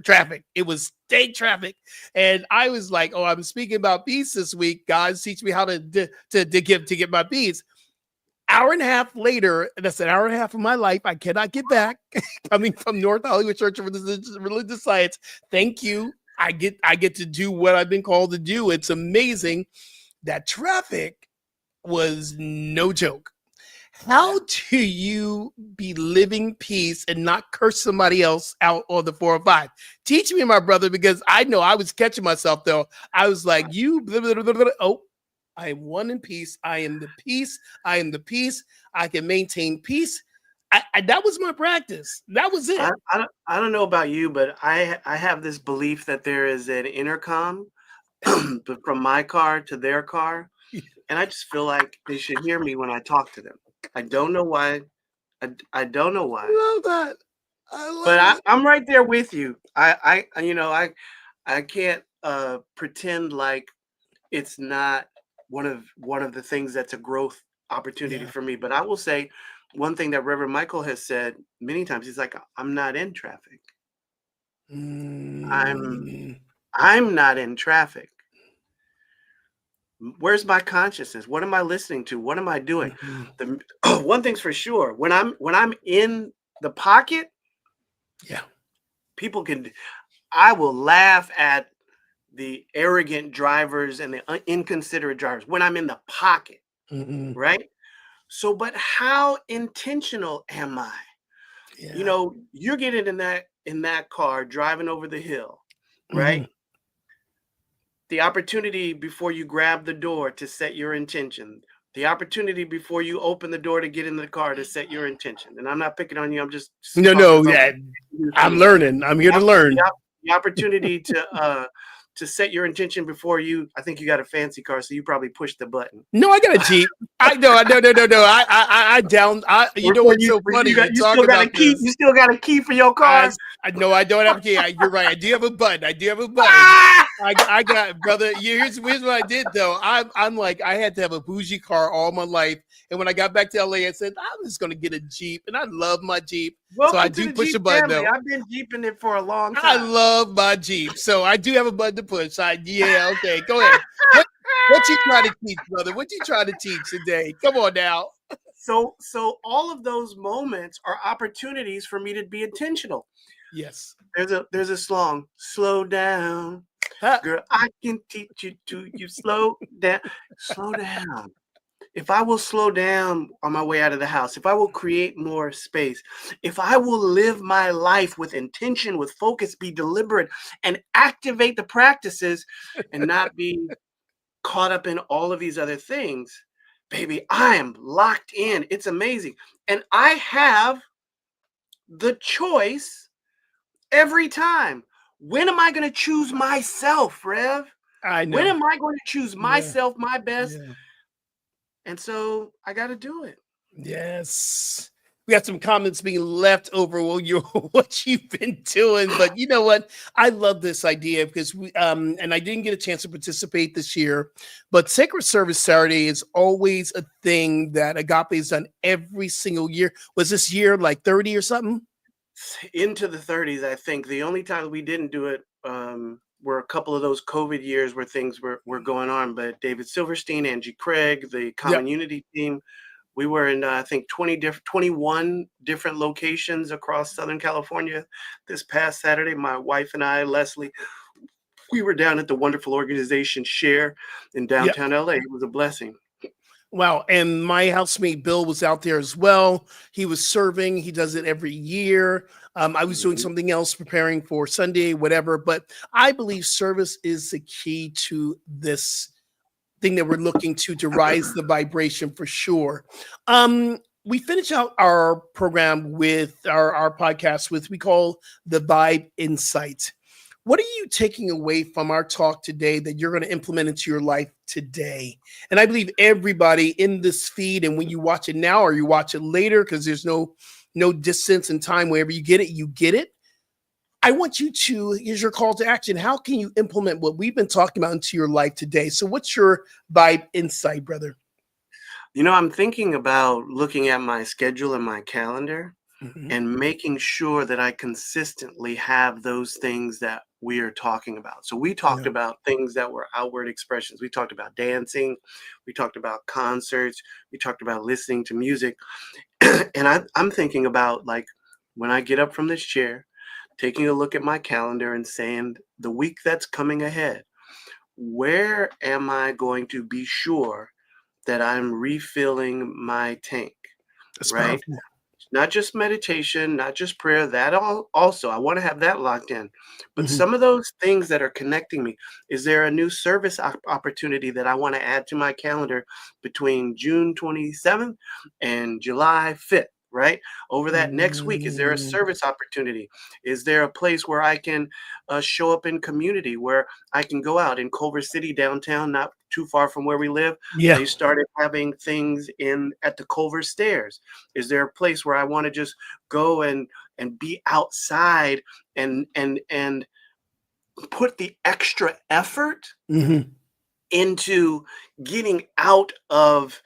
traffic. It was stank traffic. And I was like, oh, I'm speaking about peace this week. God's teach me how to get my peace. Hour and a half later, that's an hour and a half of my life I cannot get back. Coming from North Hollywood Church of Religious Science. Thank you. I get to do what I've been called to do. It's amazing. That traffic was no joke. How do you be living peace and not curse somebody else out on the 405? Teach me, my brother, because I know I was catching myself though. I was like, you, blah, blah, blah, blah, blah. Oh, I am one in peace. I am the peace. I am the peace. I can maintain peace. that was my practice. That was it. I don't know about you, but I have this belief that there is an intercom from my car to their car, and I just feel like they should hear me when I talk to them. I don't know why. I don't know why. I love that. I love But it. I'm right there with you. I can't pretend like it's not one of the things that's a growth opportunity Yeah. for me. But I will say one thing that Reverend Michael has said many times. He's like, I'm not in traffic. Mm. I'm not in traffic. Where's my consciousness? What am I listening to? What am I doing? Mhm. One thing's for sure. When I'm in the pocket, Yeah. people can. I will laugh at the arrogant drivers and the inconsiderate drivers when I'm in the pocket, Mhm. right? So, but how intentional am I? Yeah. You're getting in that car driving over the hill, Mhm. right? The opportunity before you grab the door to set your intention. The opportunity before you open the door to get in the car to set your intention. And I'm not picking on you. I'm just No, talking no, from yeah. I'm me. learning. I'm here to learn. The opportunity to set your intention before you. I think you got a fancy car, so you probably push the button. No, I got a Jeep. I know. No. I down. You know Or what's so funny? You you talk still got a about key. this. You still got a key for your car. I know I don't have a key. You're right. I do have a button. Ah! I got, brother. Here's what I did though. I'm like, I had to have a bougie car all my life, and when I got back to LA, I said I'm just gonna get a Jeep, and I love my Jeep. So I Welcome to do the push Jeep a button family. though. I've been Jeeping it for a long I time. love my Jeep, so I do have a button to push. Yeah, okay, go ahead. What you trying to teach, brother? What you trying to teach today? Come on now. So all of those moments are opportunities for me to be intentional. Yes. There's a song, slow down. Huh. Girl, I can teach you slow down. Slow down. If I will slow down on my way out of the house, if I will create more space, if I will live my life with intention, with focus, be deliberate, and activate the practices and not be caught up in all of these other things, baby, I am locked in. It's amazing. And I have the choice every time. When am I going to choose myself, Rev? I When know. am I going to choose Yeah. myself, my best? Yeah. And so I got to do it. Yes. We got some comments being left over what you've been doing, but you know what? I love this idea because we and I didn't get a chance to participate this year, but Sacred Service Saturday is always a thing that Agape has done every single year. Was this year like 30 or something? Into the 30s, I think. The only time we didn't do it were a couple of those COVID years where things were going on. But David Silverstein, Angie Craig, the Yep. Common Unity team, we were in, I think, 21 different locations across Southern California this past Saturday. My wife and I, Leslie, we were down at the wonderful organization Share in Yep. downtown LA. It was a blessing. Wow. And my housemate Bill was out there as well. He was serving. He does it every year. I was doing something else, preparing for Sunday, whatever. But I believe service is the key to this thing that we're looking to rise the vibration for sure. We finish out our program with our podcast with we call the Vibe Insight. What are you taking away from our talk today that you're going to implement into your life today? And I believe everybody in this feed, and when you watch it now or you watch it later, because there's no distance in time, wherever you get it, you get it. I want you to, here's your call to action. How can you implement what we've been talking about into your life today? So what's your Vibe Insight, brother? I'm thinking about looking at my schedule and my calendar and making sure that I consistently have those things that we are talking about. So we talked Yeah. about things that were outward expressions. We talked about dancing. We talked about concerts. We talked about listening to music. And I'm thinking about, like, when I get up from this chair, taking a look at my calendar and saying, the week that's coming ahead, where am I going to be sure that I'm refilling my tank, That's right? powerful. Not just meditation, not just prayer, that also, I want to have that locked in. But Mhm. some of those things that are connecting me, is there a new service opportunity that I want to add to my calendar between June 27th and July 5th? right? Over that next week, is there a service opportunity? Is there a place where I can show up in community, where I can go out in Culver City downtown, not too far from where we live? Yeah. They started having things at the Culver Stairs. Is there a place where I want to just go and be outside and put the extra effort into getting out of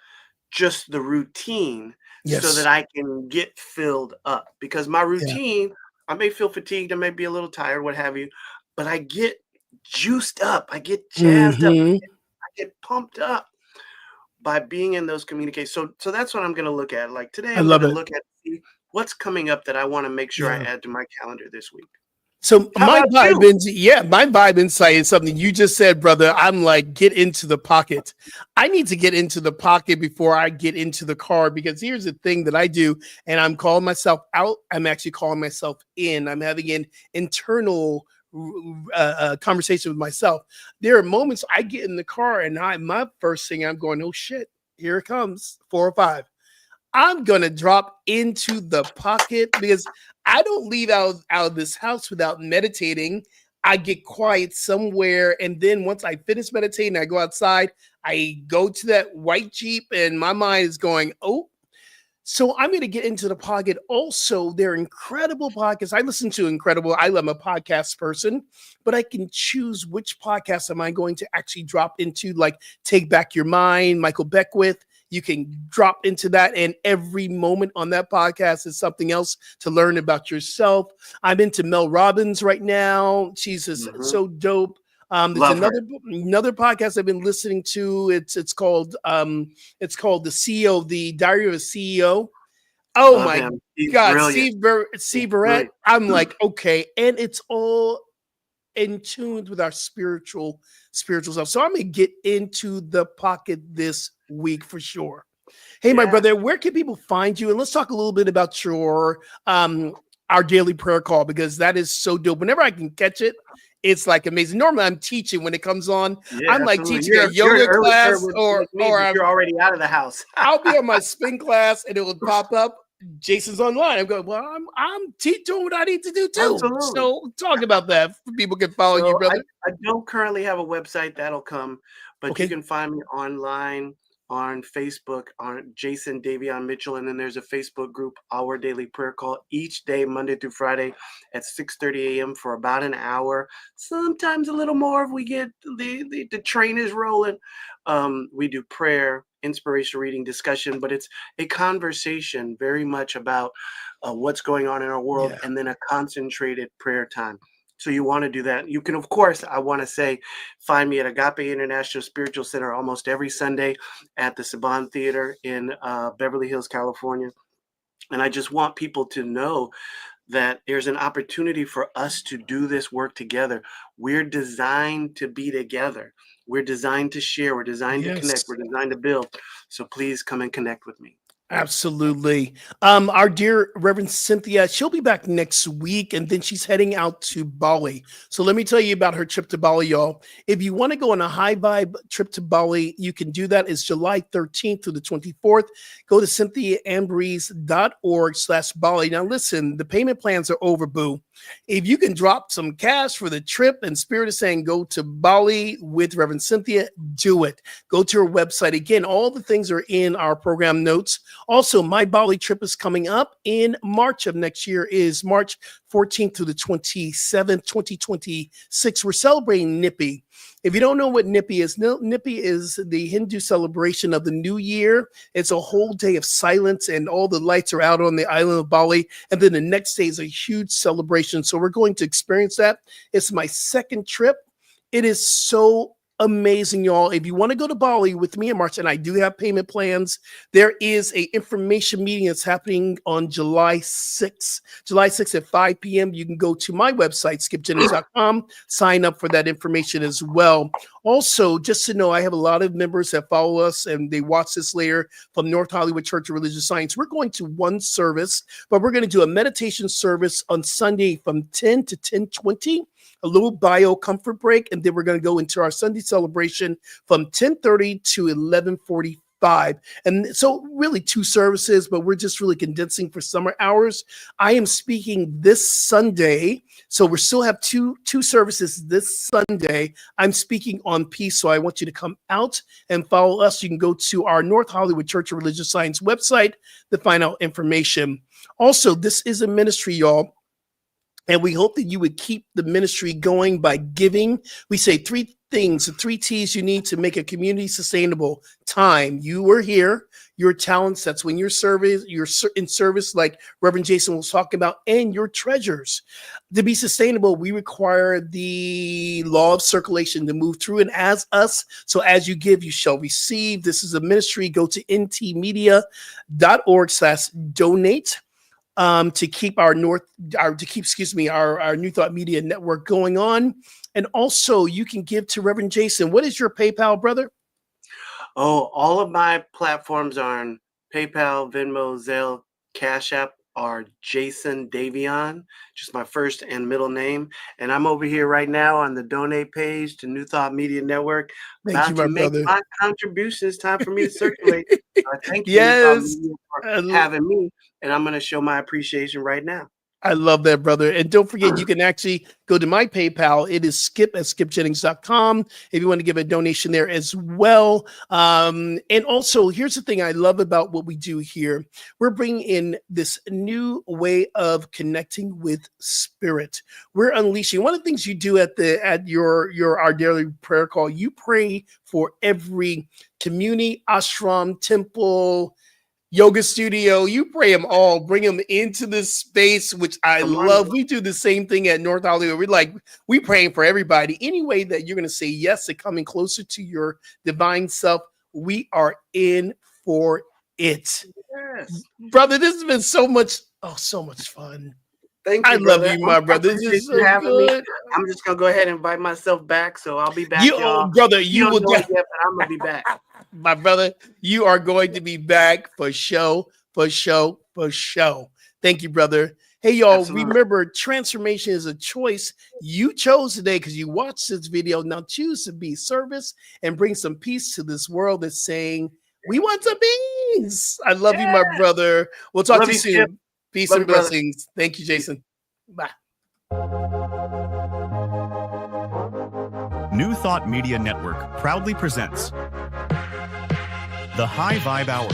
just the routine so that I can get filled up? Because my routine, I may feel fatigued, I may be a little tired, what have you, but I get juiced up, I get jazzed up, I get pumped up by being in those communications. So that's what I'm going to look at. Like today, I'm going to look at see what's coming up that I want to make sure I add to my calendar this week. So How my about vibe, my vibe insight is something you just said, brother. I'm like, get into the pocket. I need to get into the pocket before I get into the car, because here's the thing that I do, and I'm calling myself out. I'm actually calling myself in. I'm having an internal conversation with myself. There are moments I get in the car and my first thing I'm going, oh shit, here it comes, 4 or 5. I'm gonna drop into the pocket because I don't leave out of this house without meditating. I get quiet somewhere, and then once I finish meditating, I go outside. I go to that white Jeep, and my mind is going, oh. So I'm going to get into the pocket. Also, they're incredible podcasts. I listen to incredible. I'm a podcast person, but I can choose which podcast am I going to actually drop into, like Take Back Your Mind, Michael Beckwith. You can drop into that, and every moment on that podcast is something else to learn about yourself. I'm into Mel Robbins right now. She's so dope. There's another podcast I've been listening to. It's called The CEO, The Diary of a CEO. Oh Love my God, Steve Barrett. I'm like, okay, and it's all in tune with our spiritual self. So I'm gonna get into the pocket this week for sure. Hey, my brother, where can people find you? And let's talk a little bit about your our daily prayer call, because that is so dope. Whenever I can catch it, it's like amazing. Normally I'm teaching when it comes on. I'm like teaching a yoga class, or you're already out of the house. I'll be on my spin class and it will pop up, Jason's online. I'm going, well, I'm doing what I need to do too. Absolutely. So talk about that. People can follow you, brother. I don't currently have a website. That'll come, but you can find me online on Facebook on Jason Daveon Mitchell, and then there's a Facebook group, Our Daily Prayer Call, each day, Monday through Friday at 6:30 a.m. for about an hour, sometimes a little more if we get the train is rolling. We do prayer, inspiration, reading, discussion, but it's a conversation very much about what's going on in our world, and then a concentrated prayer time. So you want to do that. You can, of course, I want to say, find me at Agape International Spiritual Center almost every Sunday at the Saban Theater in Beverly Hills, California. And I just want people to know that there's an opportunity for us to do this work together. We're designed to be together. We're designed to share. We're designed to connect. We're designed to build. So please come and connect with me. Absolutely. Our dear Reverend Cynthia, she'll be back next week, and then she's heading out to Bali. So let me tell you about her trip to Bali, y'all. If you want to go on a high vibe trip to Bali, you can do that. It's July 13th through the 24th. Go to cynthiaambreeze.org/Bali. Now listen, the payment plans are over, boo. If you can drop some cash for the trip, and Spirit is saying go to Bali with Reverend Cynthia, do it. Go to her website. Again, all the things are in our program notes. Also, my Bali trip is coming up in March of next year, is March 14th through the 27th, 2026. We're celebrating Nippi. If you don't know what Nippi is, Nippi is the Hindu celebration of the New Year. It's a whole day of silence, and all the lights are out on the island of Bali. And then the next day is a huge celebration. So we're going to experience that. It's my second trip. It is so amazing, y'all. If you want to go to Bali with me in March, and I do have payment plans, there is a information meeting that's happening on July 6th. July 6th at 5 p.m. You can go to my website, skipjennings.com, sign up for that information as well. Also, just to know, I have a lot of members that follow us and they watch this later from North Hollywood Church of Religious Science. We're going to one service, but we're going to do a meditation service on Sunday from 10 to 10:20. A little bio comfort break, and then we're going to go into our Sunday celebration from 10:30 to 11:45. 5. And so really 2 services, but we're just really condensing for summer hours. I am speaking this Sunday. So we still have two services this Sunday. I'm speaking on peace. So I want you to come out and follow us. You can go to our North Hollywood Church of Religious Science website to find out information. Also, this is a ministry, y'all. And we hope that you would keep the ministry going by giving. We say 3 things, the 3 T's you need to make a community sustainable. Time. You are here. Your talents. That's when you're in service, like Reverend Jason was talking about, and your treasures. To be sustainable, we require the law of circulation to move through and as us. So as you give, you shall receive. This is a ministry. Go to ntmedia.org/donate. To keep our New Thought Media Network going on. And also you can give to Reverend Jason. What is your PayPal, brother? Oh, all of my platforms are on PayPal, Venmo, Zelle, Cash App are Jason Daveon, just my first and middle name. And I'm over here right now on the donate page to New Thought Media Network. Thank you, my brother. My contribution. It's time for me to circulate. Thank you, yes, New Thought Media, for having me. And I'm going to show my appreciation right now. I love that, brother. And don't forget, you can actually go to my PayPal. It is skip@skipjennings.com if you want to give a donation there as well. And also, here's the thing I love about what we do here. We're bringing in this new way of connecting with spirit. We're unleashing. One of the things you do at our daily prayer call, you pray for every community, ashram, temple, yoga studio. You pray them all, bring them into this space, which I love. We do the same thing at North Hollywood. We praying for everybody. Any way that you're going to say yes to coming closer to your divine self, we are in for it. Yes. Brother, this has been so much fun. Thank you, I love you, my brother. This is so good. I'm just going to go ahead and invite myself back, so I'll be back, y'all. Brother, you will get, but I'm going to be back. My brother, you are going to be back for show. Thank you, brother. Hey, y'all, Absolutely. Remember, transformation is a choice you chose today because you watched this video. Now choose to be service and bring some peace to this world that's saying, we want some peace. I love you, my brother. We'll talk to you soon. Skip. Peace and blessings. Brother. Thank you, Jason. Bye. New Thought Media Network proudly presents The High Vibe Hour.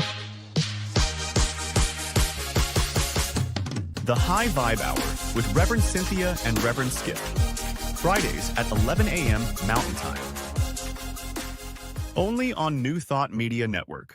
The High Vibe Hour with Reverend Cynthia and Reverend Skip. Fridays at 11 a.m. Mountain Time. Only on New Thought Media Network.